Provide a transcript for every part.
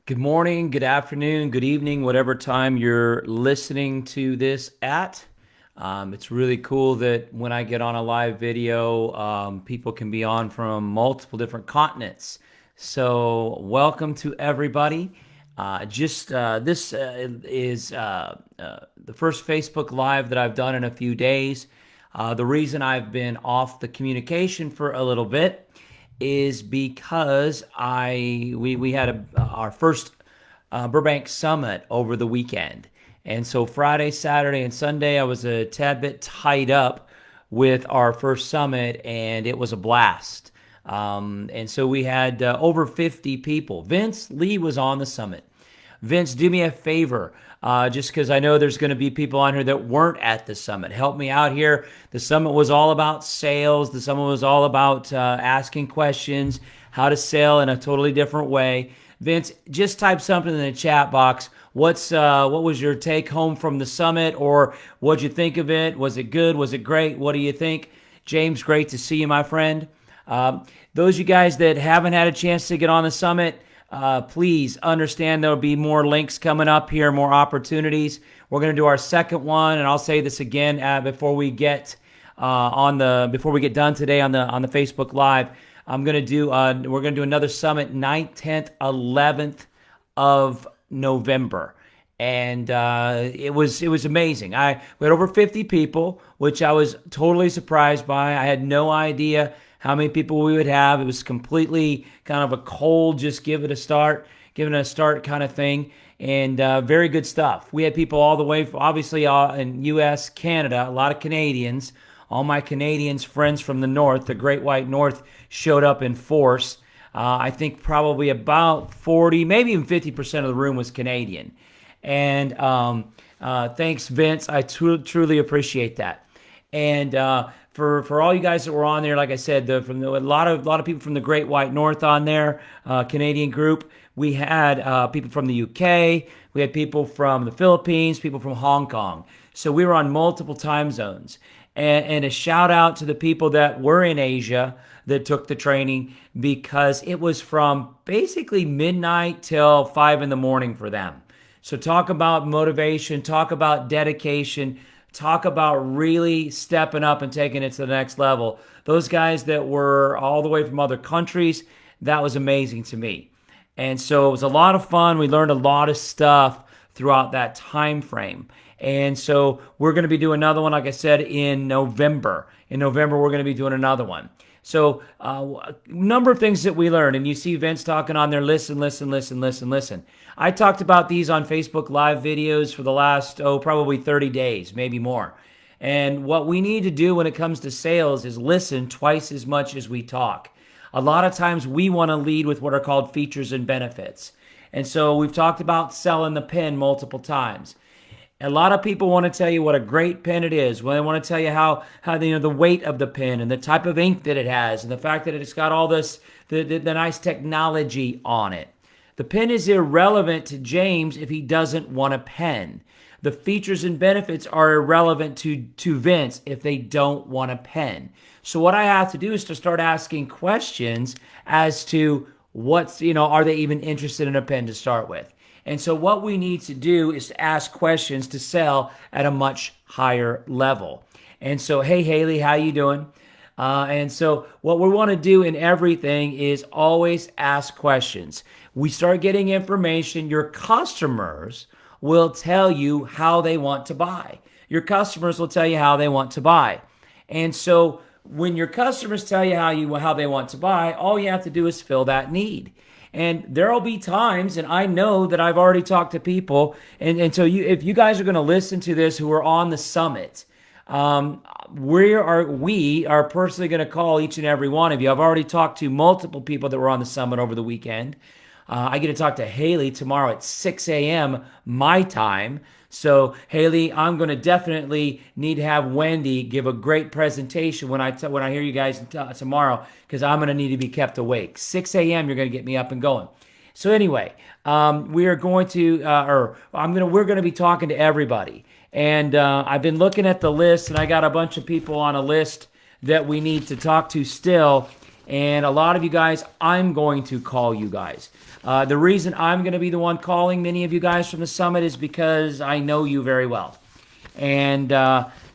Good morning, good afternoon, good evening, whatever time you're listening to this at. It's really cool that when I get on a live video, people can be on from multiple different continents. So, welcome to everybody. This is the first Facebook Live that I've done in a few days. The reason I've been off the communication for a little bit is because we had our first Burbank Summit over the weekend, and so Friday, Saturday, and Sunday I was a tad bit tied up with our first summit, and it was a blast. And so we had over 50 people. Vince Lee was on the summit. Vince, do me a favor, just because I know there's going to be people on here that weren't at the summit. Help me out here. The summit was all about sales. The summit was all about asking questions, how to sell in a totally different way. Vince, just type something in the chat box. What was your take home from the summit, or what'd you think of it? Was it good? Was it great? What do you think? James, great to see you, my friend. Those you guys that haven't had a chance to get on the summit, please understand there'll be more links coming up here, more opportunities. We're going to do our second one, and I'll say this again before we get done today on the Facebook Live. We're going to do another summit 9th, 10th, 11th of November. And it was amazing. We had over 50 people, which I was totally surprised by. I had no idea how many people we would have. It was completely kind of a cold, just give it a start kind of thing. And very good stuff. We had people all the way, obviously, in U.S., Canada, a lot of Canadians. All my Canadians, friends from the North, the Great White North, showed up in force. I think probably about 40, maybe even 50% of the room was Canadian. And thanks, Vince. I truly appreciate that. And for all you guys that were on there, like I said, a lot of people from the Great White North on there, Canadian group. We had people from the UK. We had people from the Philippines, people from Hong Kong. So we were on multiple time zones. And a shout out to the people that were in Asia that took the training, because it was from basically midnight till 5 in the morning for them. So talk about motivation, talk about dedication, talk about really stepping up and taking it to the next level. Those guys that were all the way from other countries, that was amazing to me. And so it was a lot of fun. We learned a lot of stuff throughout that time frame. And so we're going to be doing another one, like I said, in November. In November, we're going to be doing another one. So a number of things that we learned. And you see Vince talking on there, listen. I talked about these on Facebook Live videos for the last, probably 30 days, maybe more. And what we need to do when it comes to sales is listen twice as much as we talk. A lot of times we want to lead with what are called features and benefits. And so we've talked about selling the pen multiple times. A lot of people want to tell you what a great pen it is. Well, they want to tell you how the weight of the pen and the type of ink that it has, and the fact that it's got all this the nice technology on it. The pen is irrelevant to James if he doesn't want a pen. The features and benefits are irrelevant to Vince if they don't want a pen. So what I have to do is to start asking questions as to are they even interested in a pen to start with? And so what we need to do is to ask questions to sell at a much higher level. And so, hey, Haley, how you doing? And so what we want to do in everything is always ask questions. We start getting information. Your customers will tell you how they want to buy. Your customers will tell you how they want to buy. And so when your customers tell you how they want to buy, all you have to do is fill that need. And there'll be times, and I know that I've already talked to people, and so if you guys are going to listen to this who are on the summit, we are personally going to call each and every one of you. I've already talked to multiple people that were on the summit over the weekend. I get to talk to Haley tomorrow at 6 a.m. my time. So Haley, I'm going to definitely need to have Wendy give a great presentation when I hear you guys tomorrow, because I'm going to need to be kept awake. 6 a.m. You're going to get me up and going. So anyway, we're going to be talking to everybody, and I've been looking at the list, and I got a bunch of people on a list that we need to talk to still. And a lot of you guys, I'm going to call you guys. The reason I'm going to be the one calling many of you guys from the summit is because I know you very well. And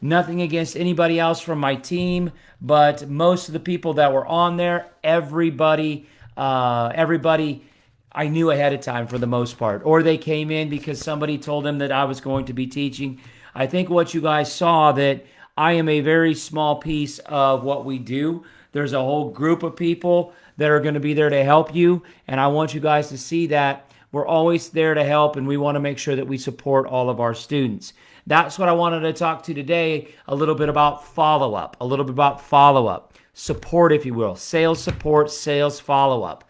nothing against anybody else from my team, but most of the people that were on there, everybody I knew ahead of time for the most part, or they came in because somebody told them that I was going to be teaching. I think what you guys saw, that I am a very small piece of what we do. There's a whole group of people that are going to be there to help you, and I want you guys to see that we're always there to help, and we want to make sure that we support all of our students. That's what I wanted to talk to today, a little bit about follow-up, support, if you will, sales support, sales follow-up.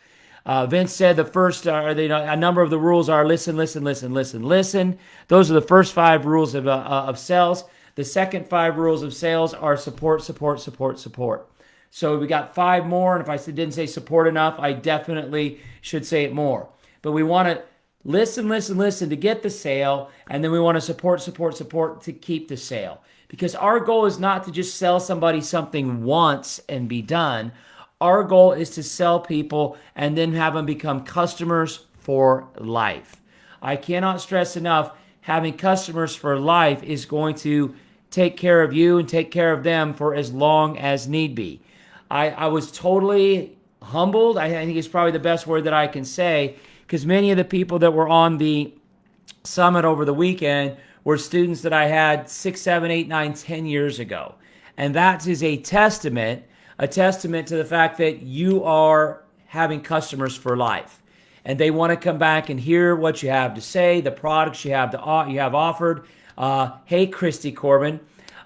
Vince said the first, a number of the rules are listen, listen, listen, listen, listen. Those are the first 5 rules of sales. The second 5 rules of sales are support, support, support, support. So we got 5 more, and if I didn't say support enough, I definitely should say it more. But we want to listen, listen, listen to get the sale, and then we want to support, support, support to keep the sale. Because our goal is not to just sell somebody something once and be done. Our goal is to sell people and then have them become customers for life. I cannot stress enough, having customers for life is going to take care of you and take care of them for as long as need be. I was totally humbled. I think it's probably the best word that I can say, because many of the people that were on the summit over the weekend were students that I had 6, 7, 8, 9, 10 years ago. And that is a testament to the fact that you are having customers for life. And they want to come back and hear what you have to say, the products you have offered. Hey, Christy Corbin,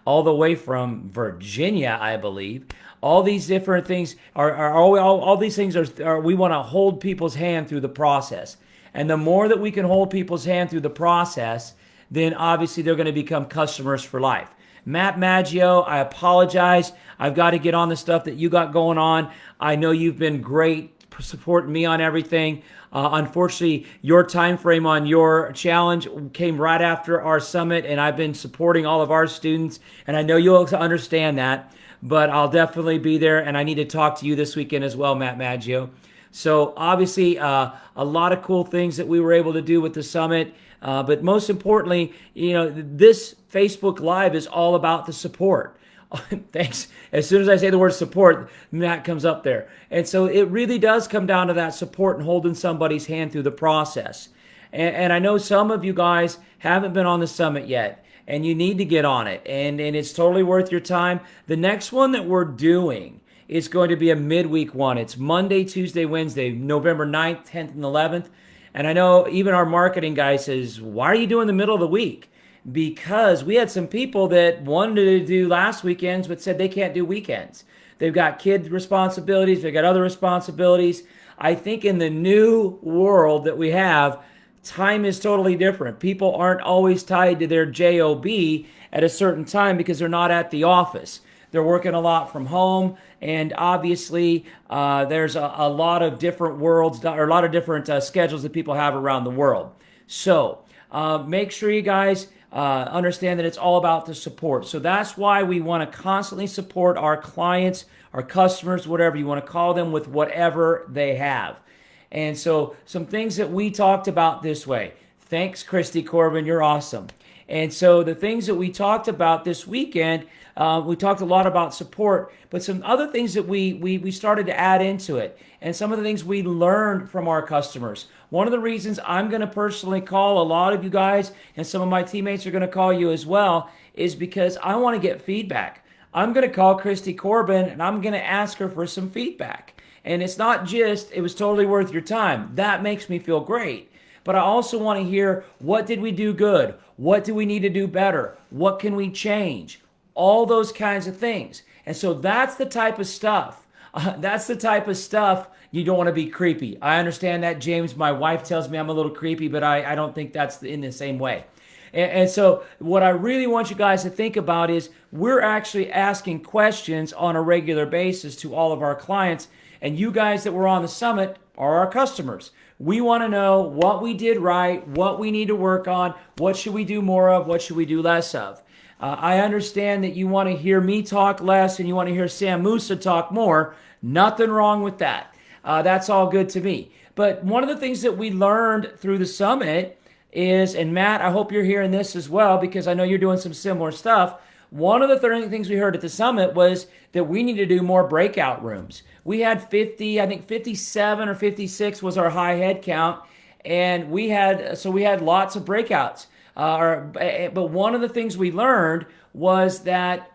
all the way from Virginia, I believe. All these different things all these things are we want to hold people's hand through the process. And the more that we can hold people's hand through the process, then obviously they're going to become customers for life. Matt Maggio, I apologize. I've got to get on the stuff that you got going on. I know you've been great supporting me on everything. Unfortunately, your time frame on your challenge came right after our summit, and I've been supporting all of our students, and I know you'll understand that. But I'll definitely be there, and I need to talk to you this weekend as well, Matt Maggio. So obviously, a lot of cool things that we were able to do with the summit. But most importantly, this Facebook Live is all about the support. Thanks. As soon as I say the word support, Matt comes up there. And so it really does come down to that support and holding somebody's hand through the process. And I know some of you guys haven't been on the summit yet, and you need to get on it. And it's totally worth your time. The next one that we're doing is going to be a midweek one. It's Monday, Tuesday, Wednesday, November 9th, 10th, and 11th. And I know even our marketing guy says, why are you doing the middle of the week? Because we had some people that wanted to do last weekends but said they can't do weekends. They've got kid responsibilities. They've got other responsibilities. I think in the new world that we have, time is totally different. People aren't always tied to their job at a certain time because they're not at the office. They're working a lot from home, and obviously there's a lot of different worlds, or a lot of different schedules that people have around the world. So make sure you guys understand that it's all about the support. So that's why we want to constantly support our clients, our customers, whatever you want to call them, with whatever they have. And so some things that we talked about this way. Thanks, Christy Corbin. You're awesome. And so the things that we talked about this weekend, we talked a lot about support, but some other things that we started to add into it, and some of the things we learned from our customers. One of the reasons I'm going to personally call a lot of you guys, and some of my teammates are going to call you as well, is because I want to get feedback. I'm going to call Christy Corbin, and I'm going to ask her for some feedback. And it's not just, it was totally worth your time. That makes me feel great. But I also want to hear, what did we do good? What do we need to do better? What can we change? All those kinds of things. And so that's the type of stuff. You don't want to be creepy. I understand that, James. My wife tells me I'm a little creepy, but I don't think that's in the same way. And so what I really want you guys to think about is, we're actually asking questions on a regular basis to all of our clients. And you guys that were on the summit are our customers. We want to know what we did right, what we need to work on, what should we do more of, what should we do less of. I understand that you want to hear me talk less and you want to hear Sam Musa talk more. Nothing wrong with that. That's all good to me. But one of the things that we learned through the summit is, and Matt, I hope you're hearing this as well because I know you're doing some similar stuff. One of the things we heard at the summit was that we need to do more breakout rooms. We had 50, I think 57 or 56 was our high head count, and we had lots of breakouts. But one of the things we learned was that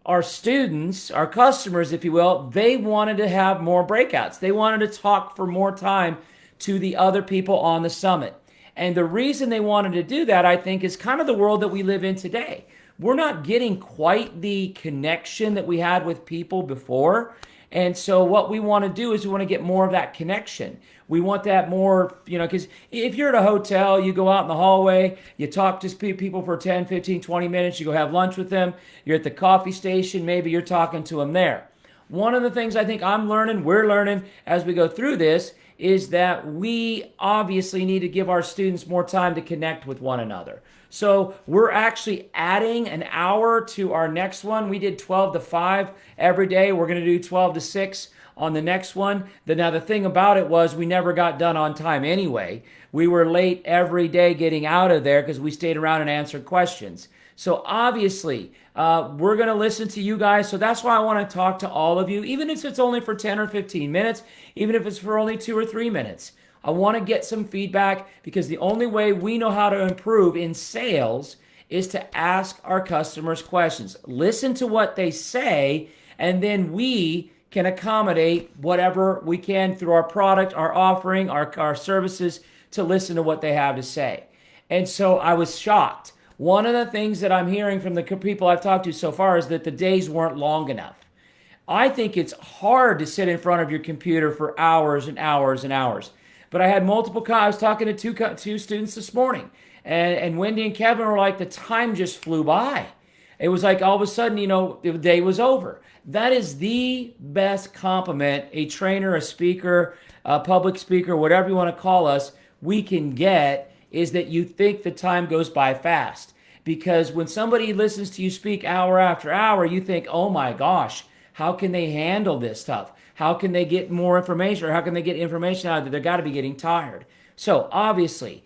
our students, our customers, if you will, they wanted to have more breakouts. They wanted to talk for more time to the other people on the summit. And the reason they wanted to do that, I think, is kind of the world that we live in today. We're not getting quite the connection that we had with people before. And so what we want to do is we want to get more of that connection. We want that more, because if you're at a hotel, you go out in the hallway, you talk to people for 10, 15, 20 minutes, you go have lunch with them, you're at the coffee station, maybe you're talking to them there. One of the things I think we're learning as we go through this, is that we obviously need to give our students more time to connect with one another. So we're actually adding an hour to our next one. We did 12 to 5 every day. We're going to do 12 to 6 on the next one. Now, the thing about it was we never got done on time anyway. We were late every day getting out of there because we stayed around and answered questions. So obviously, we're going to listen to you guys. So that's why I want to talk to all of you, even if it's only for 10 or 15 minutes, even if it's for only 2 or 3 minutes. I want to get some feedback because the only way we know how to improve in sales is to ask our customers questions. Listen to what they say, and then we can accommodate whatever we can through our product, our offering, our services to listen to what they have to say. And so I was shocked. One of the things that I'm hearing from the people I've talked to so far is that the days weren't long enough. I think it's hard to sit in front of your computer for hours and hours and hours. But I had I was talking to two students this morning, and Wendy and Kevin were like, the time just flew by. It was like all of a sudden, the day was over. That is the best compliment a trainer, a speaker, a public speaker, whatever you want to call us, we can get, is that you think the time goes by fast. Because when somebody listens to you speak hour after hour, you think, oh my gosh, how can they handle this stuff? How can they get more information, or how can they get information out of it? They've got to be getting tired. So obviously,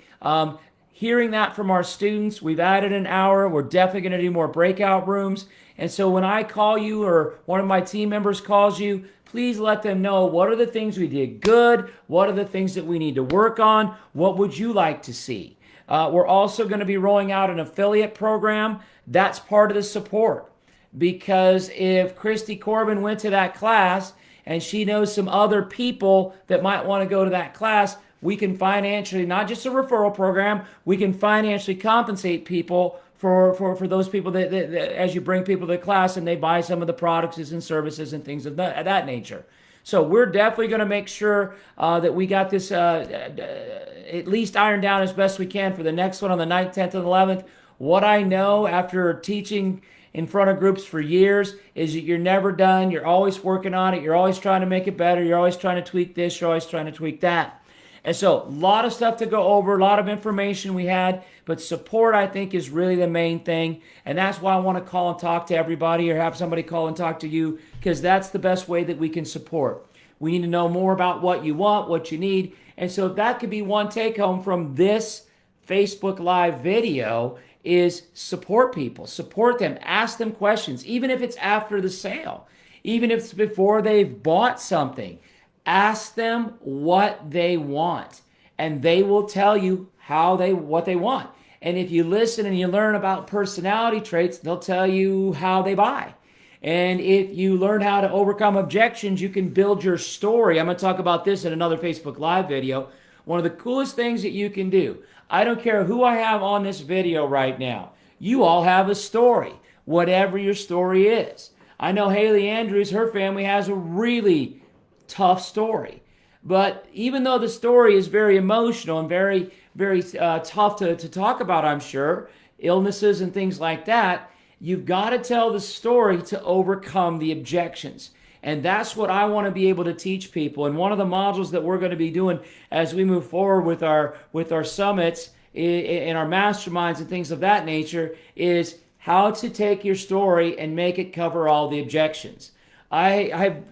hearing that from our students, we've added an hour. We're definitely going to do more breakout rooms. And so when I call you or one of my team members calls you, please let them know what are the things we did good, what are the things that we need to work on, what would you like to see? We're also going to be rolling out an affiliate program. That's part of the support. Because if Christy Corbin went to that class and she knows some other people that might want to go to that class, we can financially, not just a referral program, we can financially compensate people for those people that as you bring people to the class and they buy some of the products and services and things of that nature. So we're definitely going to make sure that we got this at least ironed down as best we can for the next one on the 9th, 10th, and 11th. What I know after teaching in front of groups for years is that you're never done. You're always working on it. You're always trying to make it better. You're always trying to tweak this. You're always trying to tweak that. And so a lot of stuff to go over, a lot of information we had, but support, I think, is really the main thing. And that's why I want to call and talk to everybody or have somebody call and talk to you, because that's the best way that we can support. We need to know more about what you want, what you need. And so that could be one take home from this Facebook Live video is support people, support them, ask them questions, even if it's after the sale, even if it's before they've bought something. Ask them what they want, and they will tell you what they want. And if you listen and you learn about personality traits, they'll tell you how they buy. And if you learn how to overcome objections, you can build your story. I'm going to talk about this in another Facebook Live video. One of the coolest things that you can do, I don't care who I have on this video right now, you all have a story, whatever your story is. I know Haley Andrews, her family has a really tough story. But even though the story is very emotional and very, very tough to talk about, I'm sure, illnesses and things like that, you've got to tell the story to overcome the objections. And that's what I want to be able to teach people. And one of the modules that we're going to be doing as we move forward with our summits and our masterminds and things of that nature is how to take your story and make it cover all the objections. I've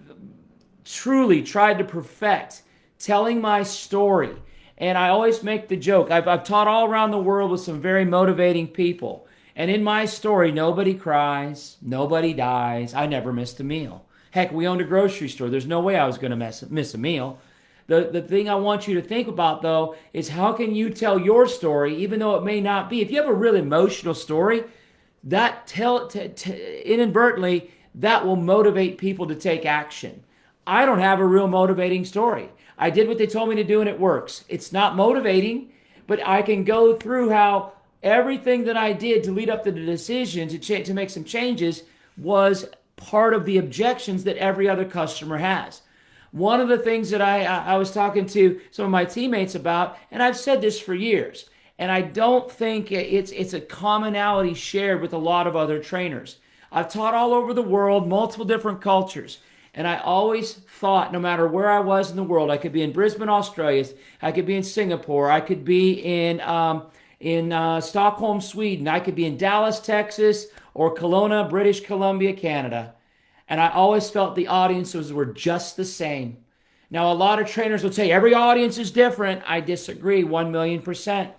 truly tried to perfect telling my story. And I always make the joke. I've taught all around the world with some very motivating people. And in my story, nobody cries, nobody dies. I never missed a meal. Heck, we owned a grocery store. There's no way I was going to miss a meal. The thing I want you to think about, though, is how can you tell your story, even though it may not be. If you have a really emotional story, that inadvertently, that will motivate people to take action. I don't have a real motivating story. I did what they told me to do and it works. It's not motivating, but I can go through how everything that I did to lead up to the decision to make some changes was part of the objections that every other customer has. One of the things that I was talking to some of my teammates about, and I've said this for years, and I don't think it's a commonality shared with a lot of other trainers. I've taught all over the world, multiple different cultures. And I always thought no matter where I was in the world, I could be in Brisbane, Australia, I could be in Singapore, I could be in Stockholm, Sweden, I could be in Dallas, Texas, or Kelowna, British Columbia, Canada. And I always felt the audiences were just the same. Now, a lot of trainers will say every audience is different. I disagree 1,000,000%.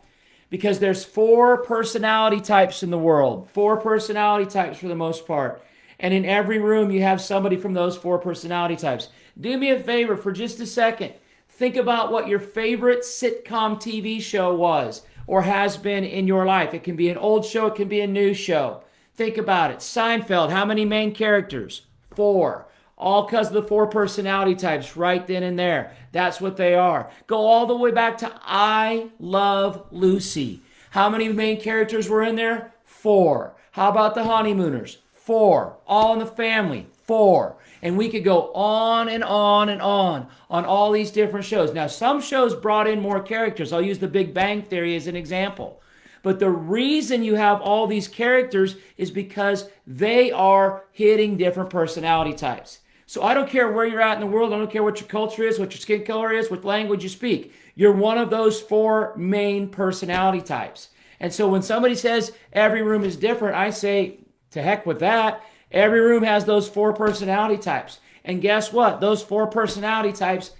Because there's 4 personality types in the world. 4 personality types for the most part. And in every room, you have somebody from those 4 personality types. Do me a favor for just a second. Think about what your favorite sitcom TV show was or has been in your life. It can be an old show. It can be a new show. Think about it. Seinfeld, how many main characters? 4. All because of the 4 personality types right then and there. That's what they are. Go all the way back to I Love Lucy. How many main characters were in there? 4. How about the Honeymooners? 4. All in the Family? 4. And we could go on and on and on all these different shows. Now, some shows brought in more characters. I'll use The Big Bang Theory as an example. But the reason you have all these characters is because they are hitting different personality types. So I don't care where you're at in the world. I don't care what your culture is, what your skin color is, what language you speak. You're one of those 4 main personality types. And so when somebody says every room is different, I say, to heck with that. Every room has those 4 personality types. And guess what? Those 4 personality types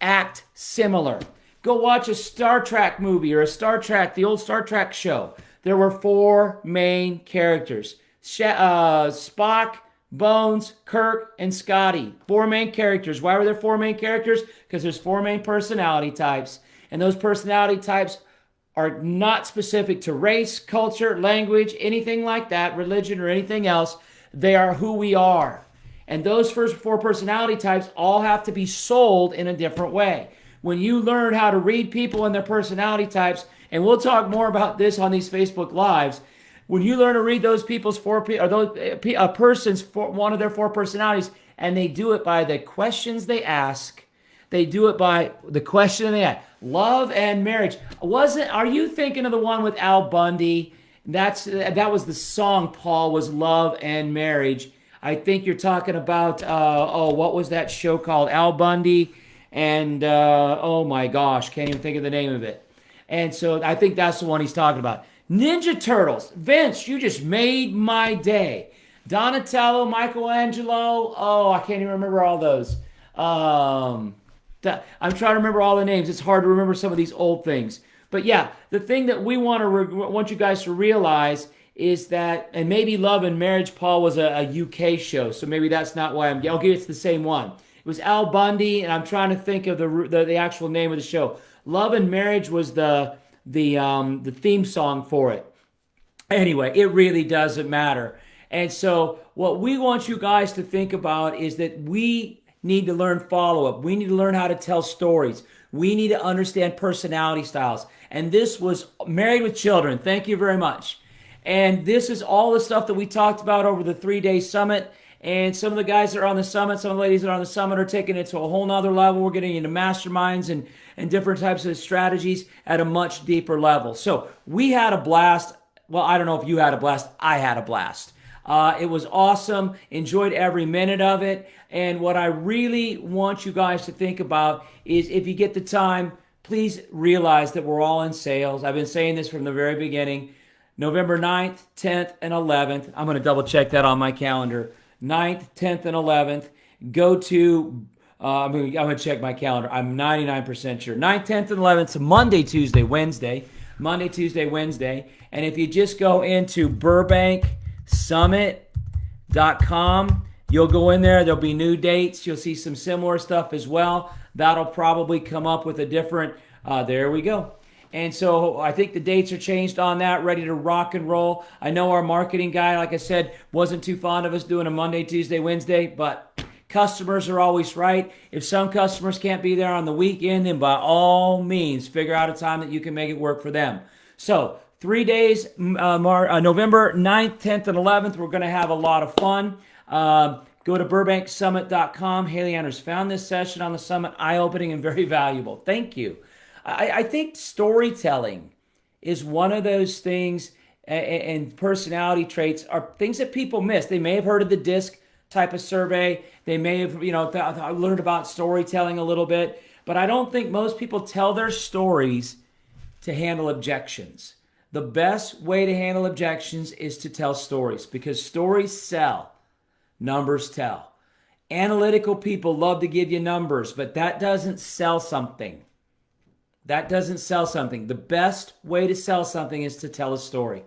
act similar. Go watch a Star Trek movie or the old Star Trek show. There were 4 main characters. Spock, Bones, Kirk, and Scotty. 4 main characters. Why were there 4 main characters? Because there's 4 main personality types. And those personality types are not specific to race, culture, language, anything like that, religion, or anything else. They are who we are. And those first 4 personality types all have to be sold in a different way. When you learn how to read people and their personality types, and we'll talk more about this on these Facebook Lives, when you learn to read those people's a person's one of their 4 personalities, and they do it by the questions they ask, they do it by the question they ask. Love and marriage. Are you thinking of the one with Al Bundy? That was the song, Paul, was Love and Marriage. I think you're talking about, what was that show called? Al Bundy and, oh my gosh, can't even think of the name of it. And so I think that's the one he's talking about. Ninja Turtles. Vince, you just made my day. Donatello, Michelangelo. Oh, I can't even remember all those. I'm trying to remember all the names. It's hard to remember some of these old things. But yeah, the thing that we want you guys to realize is that, and maybe Love and Marriage, Paul, was a UK show, so maybe that's not why okay, it's the same one. It was Al Bundy, and I'm trying to think of the actual name of the show. Love and Marriage was the theme song for it. Anyway, it really doesn't matter. And so what we want you guys to think about is that we need to learn follow-up. We need to learn how to tell stories. We need to understand personality styles. And this was Married with Children. Thank you very much. And this is all the stuff that we talked about over the 3-day summit. And some of the guys that are on the summit, some of the ladies that are on the summit are taking it to a whole nother level. We're getting into masterminds and different types of strategies at a much deeper level. So we had a blast. Well, I don't know if you had a blast. I had a blast. It was awesome. Enjoyed every minute of it. And what I really want you guys to think about is, if you get the time, please realize that we're all in sales. I've been saying this from the very beginning. November 9th, 10th, and 11th. I'm going to double check that on my calendar. 9th, 10th, and 11th. Go to I'm gonna check my calendar. I'm 99% sure. 9th, 10th, and 11th. So Monday, Tuesday, Wednesday. Monday, Tuesday, Wednesday. And if you just go into burbanksummit.com, you'll go in there. There'll be new dates. You'll see some similar stuff as well. That'll probably come up with a different, there we go. And so I think the dates are changed on that, ready to rock and roll. I know our marketing guy, like I said, wasn't too fond of us doing a Monday, Tuesday, Wednesday, but customers are always right. If some customers can't be there on the weekend, then by all means, figure out a time that you can make it work for them. So 3 days, November 9th, 10th, and 11th, we're going to have a lot of fun. Go to burbanksummit.com. Haley Anders found this session on the summit eye-opening and very valuable. Thank you. I think storytelling is one of those things, and personality traits are things that people miss. They may have heard of the DISC type of survey. They may have, learned about storytelling a little bit, but I don't think most people tell their stories to handle objections. The best way to handle objections is to tell stories, because stories sell, numbers tell. Analytical people love to give you numbers, but that doesn't sell something. That doesn't sell something. The best way to sell something is to tell a story.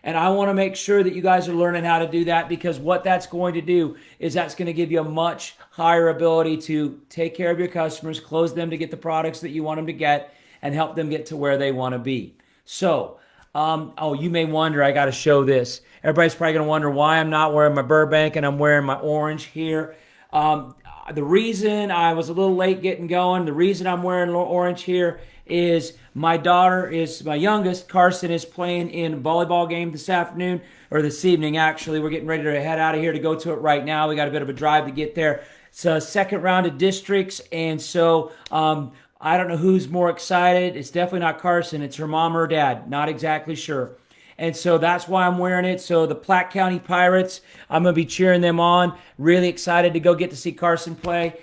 And I want to make sure that you guys are learning how to do that, because what that's going to do is that's going to give you a much higher ability to take care of your customers, close them to get the products that you want them to get, and help them get to where they want to be. So, you may wonder, I got to show this. Everybody's probably going to wonder why I'm not wearing my Burbank and I'm wearing my orange here. The reason I was a little late getting going, the reason I'm wearing orange here is my daughter is, my youngest, Carson, is playing in a volleyball game this afternoon, or this evening actually. We're getting ready to head out of here to go to it right now. We got a bit of a drive to get there. It's a second round of districts, and so I don't know who's more excited. It's definitely not Carson. It's her mom or dad. Not exactly sure. And so that's why I'm wearing it. So the Platte County Pirates, I'm going to be cheering them on. Really excited to go get to see Carson play.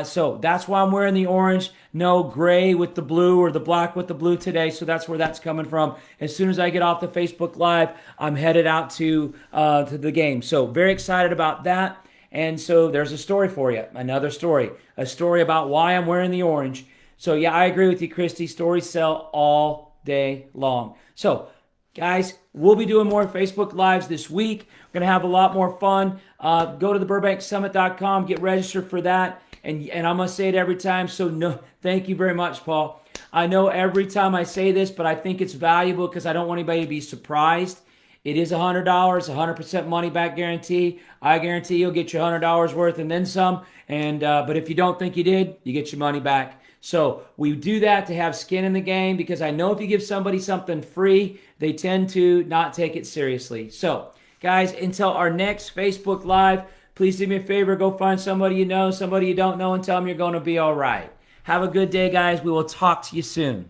So that's why I'm wearing the orange. No gray with the blue or the black with the blue today. So that's where that's coming from. As soon as I get off the Facebook Live, I'm headed out to the game. So very excited about that. And so there's a story for you. Another story. A story about why I'm wearing the orange. So yeah, I agree with you, Christy. Stories sell all day long. So guys, we'll be doing more Facebook Lives this week. We're going to have a lot more fun. Go to the burbanksummit.com, get registered for that. And I'm going to say it every time, so no, thank you very much, Paul. I know every time I say this, but I think it's valuable because I don't want anybody to be surprised. It is $100, 100% money back guarantee. I guarantee you'll get your $100 worth and then some. And but if you don't think you did, you get your money back. So we do that to have skin in the game, because I know if you give somebody something free, they tend to not take it seriously. So guys, until our next Facebook Live, please do me a favor, go find somebody you know, somebody you don't know, and tell them you're going to be all right. Have a good day, guys. We will talk to you soon.